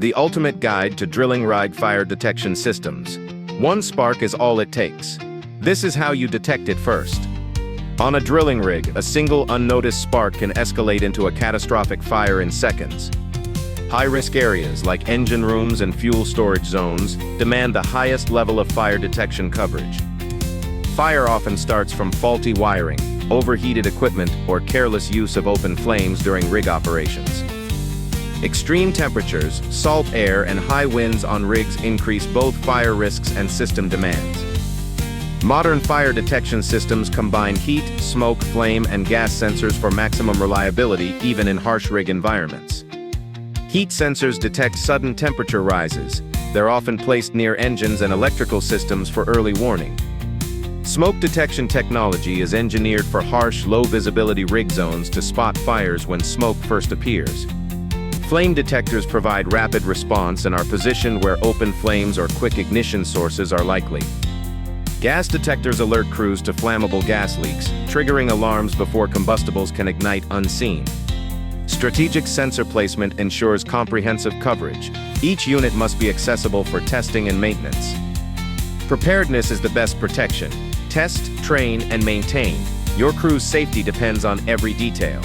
the ultimate guide to drilling rig fire detection systems. One spark is all it takes. This is how you detect it first. On a drilling rig, a single unnoticed spark can escalate into a catastrophic fire in seconds. High-risk areas like engine rooms and fuel storage zones demand the highest level of fire detection coverage. Fire often starts from faulty wiring, overheated equipment, or careless use of open flames during rig operations. Extreme temperatures, salt air, and high winds on rigs increase both fire risks and system demands. Modern fire detection systems combine heat, smoke, flame, and gas sensors for maximum reliability even in harsh rig environments. Heat sensors detect sudden temperature rises. They're often placed near engines and electrical systems for early warning. Smoke detection technology is engineered for harsh, low-visibility rig zones to spot fires when smoke first appears. Flame detectors provide rapid response and are positioned where open flames or quick ignition sources are likely. Gas detectors alert crews to flammable gas leaks, triggering alarms before combustibles can ignite unseen. Strategic sensor placement ensures comprehensive coverage. Each unit must be accessible for testing and maintenance. Preparedness is the best protection. Test, train, and maintain. Your crew's safety depends on every detail.